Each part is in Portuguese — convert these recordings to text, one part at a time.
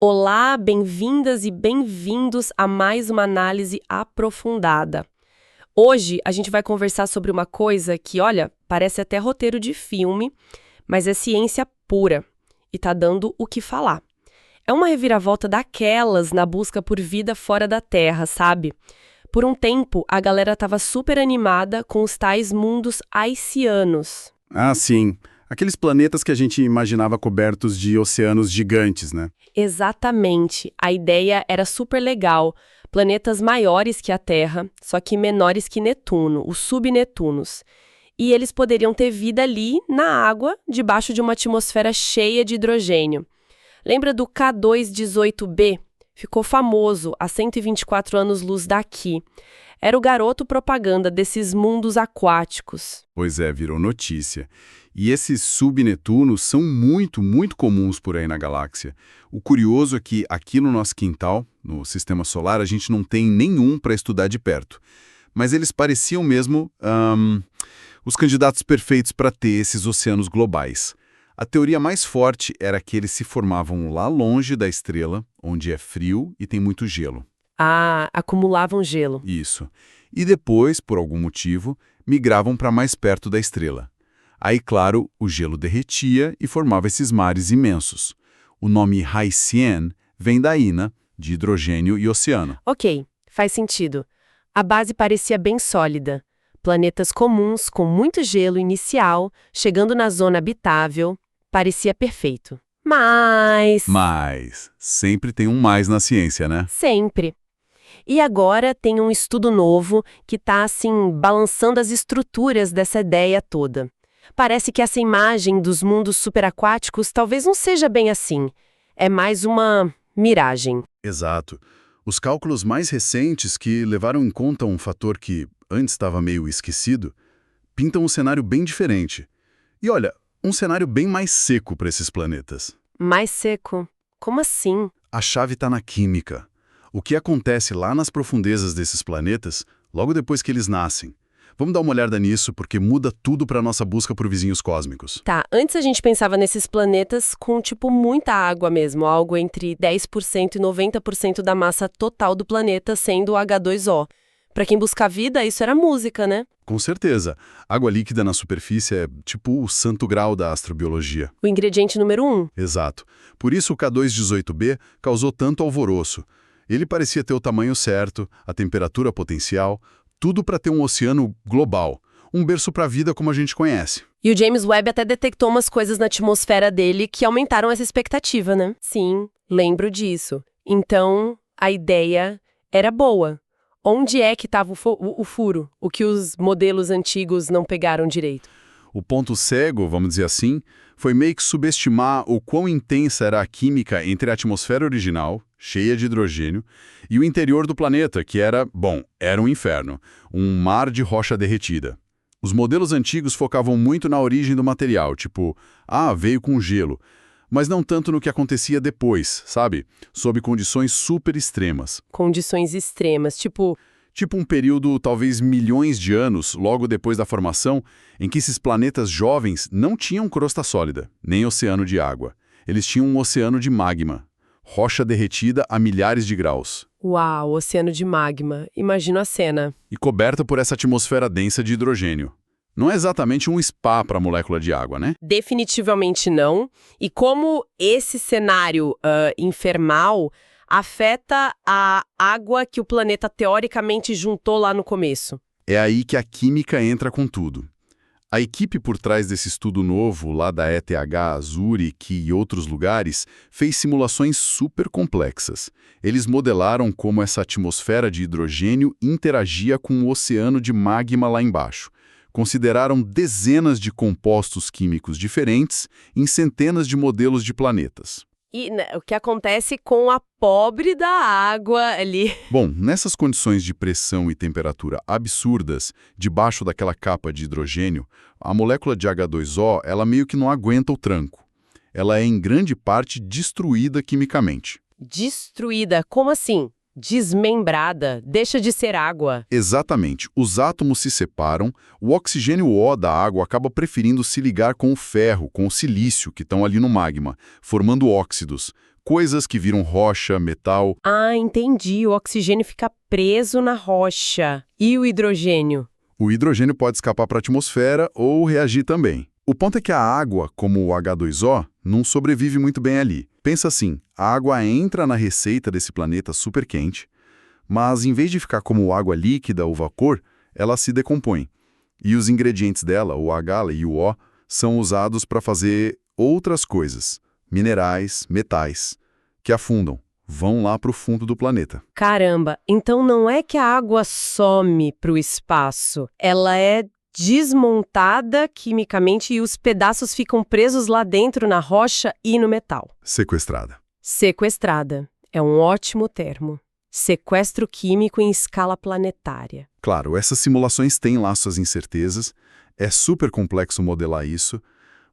Olá, bem-vindas e bem-vindos a mais uma análise aprofundada. Hoje a gente vai conversar sobre uma coisa que, olha, parece até roteiro de filme, mas é ciência pura e tá dando o que falar. É uma reviravolta daquelas na busca por vida fora da Terra, sabe? Por um tempo, a galera tava super animada com os tais mundos haitianos. Ah, sim. Aqueles planetas que a gente imaginava cobertos de oceanos gigantes, né? Exatamente. A ideia era super legal. Planetas maiores que a Terra, só que menores que Netuno, os subnetunos. E eles poderiam ter vida ali, na água, debaixo de uma atmosfera cheia de hidrogênio. Lembra do K2-18b? Ficou famoso há 124 anos-luz daqui. Era o garoto propaganda desses mundos aquáticos. Pois é, virou notícia. E esses subnetunos são muito comuns por aí na galáxia. O curioso é que aqui no nosso quintal, no Sistema Solar, a gente não tem nenhum para estudar de perto. Mas eles pareciam mesmo os candidatos perfeitos para ter esses oceanos globais. A teoria mais forte era que eles se formavam lá longe da estrela, onde é frio e tem muito gelo. Ah, acumulavam gelo. Isso. E depois, por algum motivo, migravam para mais perto da estrela. Aí, claro, o gelo derretia e formava esses mares imensos. O nome Haitian vem daí, né? De hidrogênio e oceano. Ok, faz sentido. A base parecia bem sólida. Planetas comuns com muito gelo inicial, chegando na zona habitável, parecia perfeito. Mas sempre tem um mais na ciência, né? Sempre. E agora tem um estudo novo que está, assim, balançando as estruturas dessa ideia toda. Parece que essa imagem dos mundos superaquáticos talvez não seja bem assim. É mais uma miragem. Exato. Os cálculos mais recentes, que levaram em conta um fator que antes estava meio esquecido, pintam um cenário bem diferente. E olha, um cenário bem mais seco para esses planetas. Mais seco? Como assim? A chave está na química. O que acontece lá nas profundezas desses planetas, logo depois que eles nascem. Vamos dar uma olhada nisso, porque muda tudo para nossa busca por vizinhos cósmicos. Tá, antes a gente pensava nesses planetas com, tipo, muita água mesmo, algo entre 10% e 90% da massa total do planeta sendo o H2O. Para quem busca vida, isso era música, né? Com certeza. Água líquida na superfície é tipo o santo grau da astrobiologia. O ingrediente número 1. Exato. Por isso o K2-18b causou tanto alvoroço. Ele parecia ter o tamanho certo, a temperatura potencial, tudo para ter um oceano global, um berço para a vida como a gente conhece. E o James Webb até detectou umas coisas na atmosfera dele que aumentaram essa expectativa, né? Sim, lembro disso. Então, a ideia era boa. Onde é que estava o furo? O que os modelos antigos não pegaram direito? O ponto cego, vamos dizer assim, foi meio que subestimar o quão intensa era a química entre a atmosfera original, cheia de hidrogênio, e o interior do planeta, que era um inferno, um mar de rocha derretida. Os modelos antigos focavam muito na origem do material, tipo, veio com gelo, mas não tanto no que acontecia depois, sabe? Sob condições super extremas. Condições extremas, tipo Tipo um período, talvez milhões de anos, logo depois da formação, em que esses planetas jovens não tinham crosta sólida, nem oceano de água. Eles tinham um oceano de magma, rocha derretida a milhares de graus. Uau, oceano de magma. Imagino a cena. E coberta por essa atmosfera densa de hidrogênio. Não é exatamente um spa para a molécula de água, né? Definitivamente não. E como esse cenário infernal afeta a água que o planeta teoricamente juntou lá no começo? É aí que a química entra com tudo. A equipe por trás desse estudo novo, lá da ETH, Zurich e outros lugares, fez simulações super complexas. Eles modelaram como essa atmosfera de hidrogênio interagia com o oceano de magma lá embaixo. Consideraram dezenas de compostos químicos diferentes em centenas de modelos de planetas. E o que acontece com a pobre da água ali? Bom, nessas condições de pressão e temperatura absurdas, debaixo daquela capa de hidrogênio, a molécula de H2O, ela meio que não aguenta o tranco. Ela é, em grande parte, destruída quimicamente. Destruída? Como assim? Desmembrada? Deixa de ser água? Exatamente. Os átomos se separam, o oxigênio O da água acaba preferindo se ligar com o ferro, com o silício, que estão ali no magma, formando óxidos, coisas que viram rocha, metal. Ah, entendi. O oxigênio fica preso na rocha. E o hidrogênio? O hidrogênio pode escapar para a atmosfera ou reagir também. O ponto é que a água, como o H2O, não sobrevive muito bem ali. Pensa assim, a água entra na receita desse planeta super quente, mas em vez de ficar como água líquida ou vapor, ela se decompõe. E os ingredientes dela, o H e o O, são usados para fazer outras coisas, minerais, metais, que afundam, vão lá para o fundo do planeta. Caramba, então não é que a água some para o espaço, ela é desmontada quimicamente e os pedaços ficam presos lá dentro na rocha e no metal. Sequestrada. Sequestrada. É um ótimo termo. Sequestro químico em escala planetária. Claro, essas simulações têm lá suas incertezas, é super complexo modelar isso,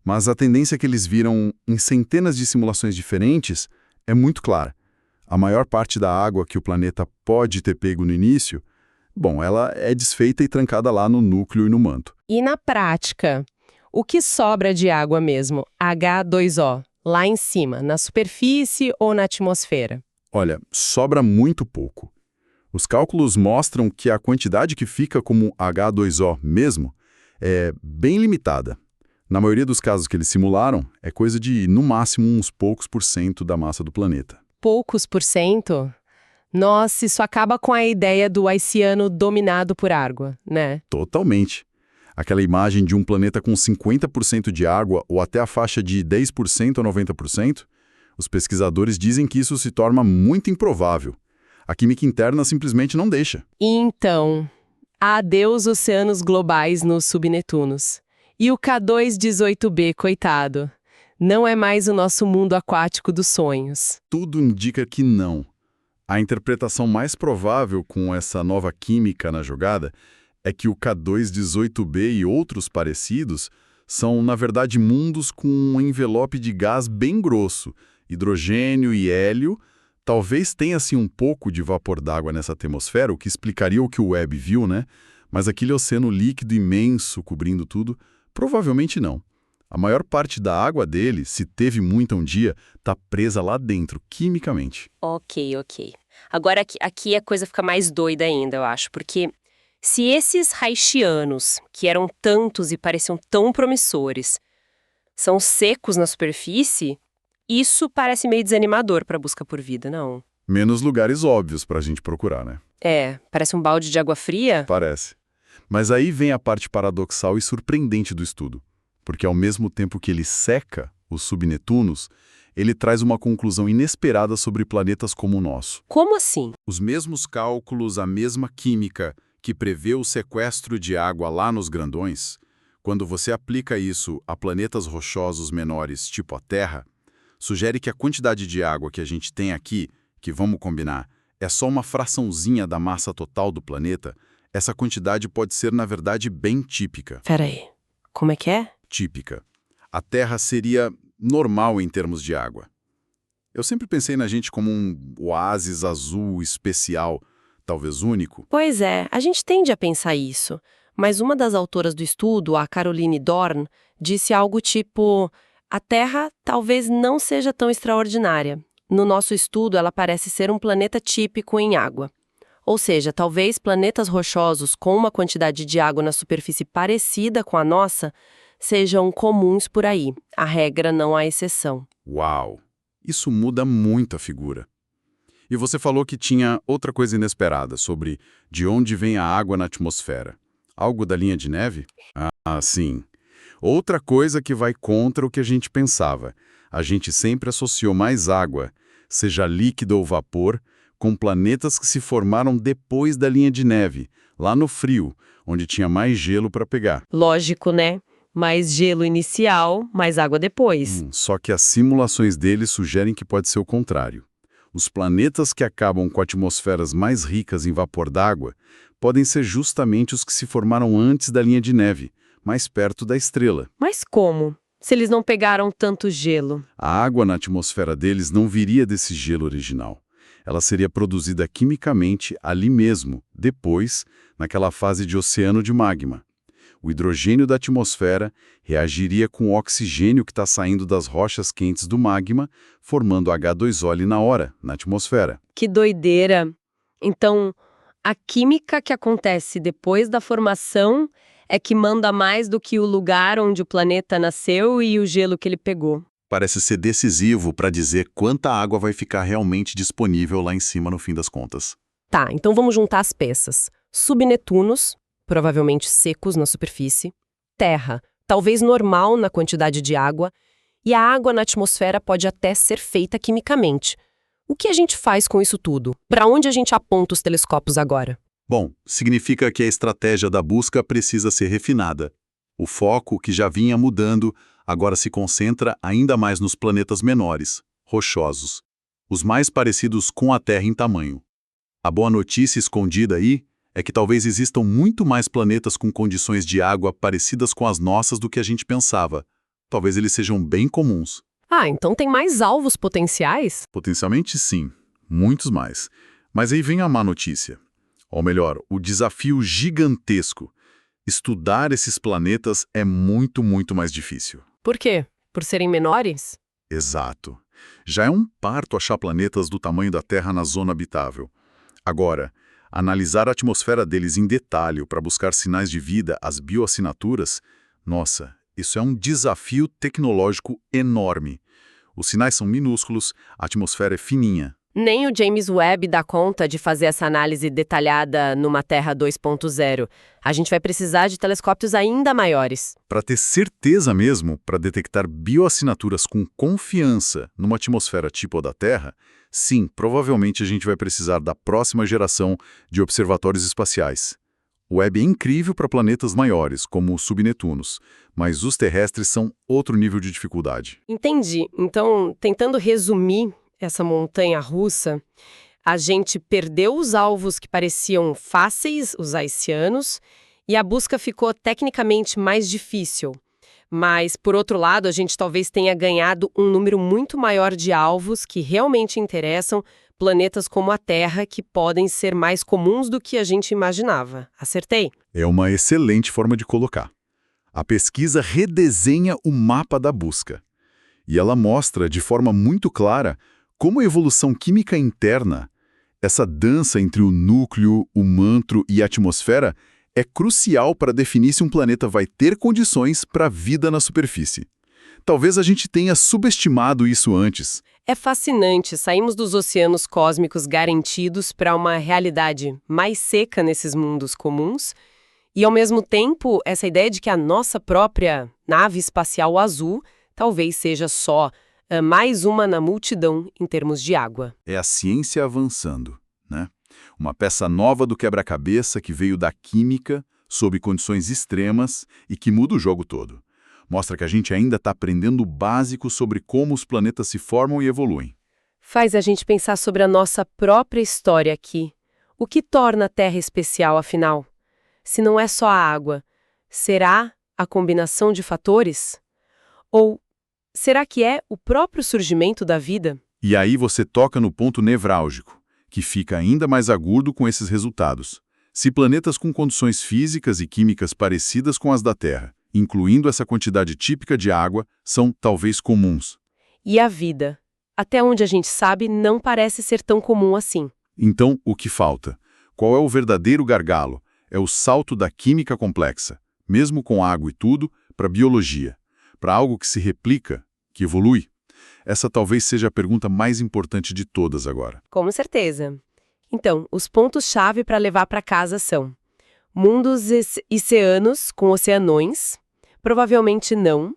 mas a tendência que eles viram em centenas de simulações diferentes é muito clara. A maior parte da água que o planeta pode ter pego no início, bom, ela é desfeita e trancada lá no núcleo e no manto. E na prática, o que sobra de água mesmo, H2O, lá em cima, na superfície ou na atmosfera? Olha, sobra muito pouco. Os cálculos mostram que a quantidade que fica como H2O mesmo é bem limitada. Na maioria dos casos que eles simularam, é coisa de, no máximo, uns poucos por cento da massa do planeta. Poucos por cento? Nossa, isso acaba com a ideia do haitiano dominado por água, né? Totalmente. Aquela imagem de um planeta com 50% de água ou até a faixa de 10% a 90%, os pesquisadores dizem que isso se torna muito improvável. A química interna simplesmente não deixa. Então, adeus oceanos globais nos subnetunos. E o K2-18b, coitado, não é mais o nosso mundo aquático dos sonhos. Tudo indica que não. A interpretação mais provável com essa nova química na jogada é que o K2-18b e outros parecidos são, na verdade, mundos com um envelope de gás bem grosso, hidrogênio e hélio. Talvez tenha assim um pouco de vapor d'água nessa atmosfera, o que explicaria o que o Webb viu, né? Mas aquele oceano líquido imenso cobrindo tudo, provavelmente não. A maior parte da água dele, se teve muita um dia, está presa lá dentro, quimicamente. Ok. Agora aqui a coisa fica mais doida ainda, eu acho, porque se esses haitianos, que eram tantos e pareciam tão promissores, são secos na superfície, isso parece meio desanimador para a busca por vida, não? Menos lugares óbvios para a gente procurar, né? É, parece um balde de água fria. Parece. Mas aí vem a parte paradoxal e surpreendente do estudo. Porque ao mesmo tempo que ele seca os subnetunos, ele traz uma conclusão inesperada sobre planetas como o nosso. Como assim? Os mesmos cálculos, a mesma química que prevê o sequestro de água lá nos grandões, quando você aplica isso a planetas rochosos menores, tipo a Terra, sugere que a quantidade de água que a gente tem aqui, que vamos combinar, é só uma fraçãozinha da massa total do planeta. Essa quantidade pode ser, na verdade, bem típica. Peraí, como é que é? Típica. A Terra seria normal em termos de água. Eu sempre pensei na gente como um oásis azul especial, talvez único. Pois é, a gente tende a pensar isso. Mas uma das autoras do estudo, a Caroline Dorn, disse algo tipo: a Terra talvez não seja tão extraordinária. No nosso estudo, ela parece ser um planeta típico em água. Ou seja, talvez planetas rochosos com uma quantidade de água na superfície parecida com a nossa sejam comuns por aí. A regra, não a exceção. Uau! Isso muda muito a figura. E você falou que tinha outra coisa inesperada sobre de onde vem a água na atmosfera. Algo da linha de neve? Ah, sim. Outra coisa que vai contra o que a gente pensava. A gente sempre associou mais água, seja líquida ou vapor, com planetas que se formaram depois da linha de neve, lá no frio, onde tinha mais gelo para pegar. Lógico, né? Mais gelo inicial, mais água depois. Só que as simulações deles sugerem que pode ser o contrário. Os planetas que acabam com atmosferas mais ricas em vapor d'água podem ser justamente os que se formaram antes da linha de neve, mais perto da estrela. Mas como? Se eles não pegaram tanto gelo? A água na atmosfera deles não viria desse gelo original. Ela seria produzida quimicamente ali mesmo, depois, naquela fase de oceano de magma. O hidrogênio da atmosfera reagiria com o oxigênio que está saindo das rochas quentes do magma, formando H2O ali na hora, na atmosfera. Que doideira! Então, a química que acontece depois da formação é que manda mais do que o lugar onde o planeta nasceu e o gelo que ele pegou. Parece ser decisivo para dizer quanta água vai ficar realmente disponível lá em cima no fim das contas. Tá, então vamos juntar as peças. Subnetunos, provavelmente secos na superfície. Terra, talvez normal na quantidade de água. E a água na atmosfera pode até ser feita quimicamente. O que a gente faz com isso tudo? Para onde a gente aponta os telescópios agora? Bom, significa que a estratégia da busca precisa ser refinada. O foco, que já vinha mudando, agora se concentra ainda mais nos planetas menores, rochosos, os mais parecidos com a Terra em tamanho. A boa notícia escondida aí é que talvez existam muito mais planetas com condições de água parecidas com as nossas do que a gente pensava. Talvez eles sejam bem comuns. Ah, então tem mais alvos potenciais? Potencialmente sim, muitos mais. Mas aí vem a má notícia. Ou melhor, o desafio gigantesco. Estudar esses planetas é muito, muito mais difícil. Por quê? Por serem menores? Exato. Já é um parto achar planetas do tamanho da Terra na zona habitável. Agora, analisar a atmosfera deles em detalhe para buscar sinais de vida, as bioassinaturas, nossa, isso é um desafio tecnológico enorme. Os sinais são minúsculos, a atmosfera é fininha. Nem o James Webb dá conta de fazer essa análise detalhada numa Terra 2.0. A gente vai precisar de telescópios ainda maiores. Para ter certeza mesmo, para detectar bioassinaturas com confiança numa atmosfera tipo a da Terra, sim, provavelmente a gente vai precisar da próxima geração de observatórios espaciais. O Webb é incrível para planetas maiores, como os subnetunos, mas os terrestres são outro nível de dificuldade. Entendi. Então, tentando resumir essa montanha-russa, a gente perdeu os alvos que pareciam fáceis, os haitianos, e a busca ficou tecnicamente mais difícil. Mas, por outro lado, a gente talvez tenha ganhado um número muito maior de alvos que realmente interessam, planetas como a Terra, que podem ser mais comuns do que a gente imaginava. Acertei? É uma excelente forma de colocar. A pesquisa redesenha o mapa da busca. E ela mostra, de forma muito clara, como a evolução química interna, essa dança entre o núcleo, o manto e a atmosfera, é crucial para definir se um planeta vai ter condições para a vida na superfície. Talvez a gente tenha subestimado isso antes. É fascinante. Saímos dos oceanos cósmicos garantidos para uma realidade mais seca nesses mundos comuns. E, ao mesmo tempo, essa ideia de que a nossa própria nave espacial azul talvez seja só mais uma na multidão em termos de água. É a ciência avançando, né? Uma peça nova do quebra-cabeça que veio da química, sob condições extremas e que muda o jogo todo. Mostra que a gente ainda está aprendendo o básico sobre como os planetas se formam e evoluem. Faz a gente pensar sobre a nossa própria história aqui. O que torna a Terra especial, afinal? Se não é só a água, será a combinação de fatores? Ou será que é o próprio surgimento da vida? E aí você toca no ponto nevrálgico, que fica ainda mais agudo com esses resultados. Se planetas com condições físicas e químicas parecidas com as da Terra, incluindo essa quantidade típica de água, são talvez comuns. E a vida? Até onde a gente sabe, não parece ser tão comum assim. Então, o que falta? Qual é o verdadeiro gargalo? É o salto da química complexa, mesmo com água e tudo, para a biologia, para algo que se replica, que evolui. Essa talvez seja a pergunta mais importante de todas agora. Com certeza. Então, os pontos-chave para levar para casa são mundos oceanos com oceanões, provavelmente não,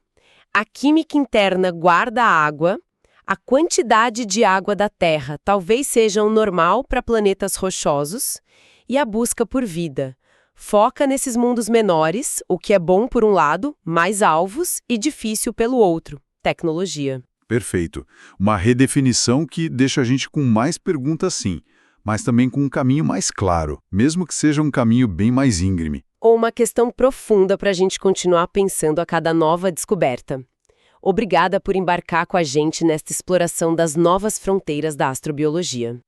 a química interna guarda a água, a quantidade de água da Terra talvez seja o normal para planetas rochosos, e a busca por vida. Foca nesses mundos menores, o que é bom por um lado, mais alvos e difícil pelo outro, tecnologia. Perfeito. Uma redefinição que deixa a gente com mais perguntas sim, mas também com um caminho mais claro, mesmo que seja um caminho bem mais íngreme. Ou uma questão profunda para a gente continuar pensando a cada nova descoberta. Obrigada por embarcar com a gente nesta exploração das novas fronteiras da astrobiologia.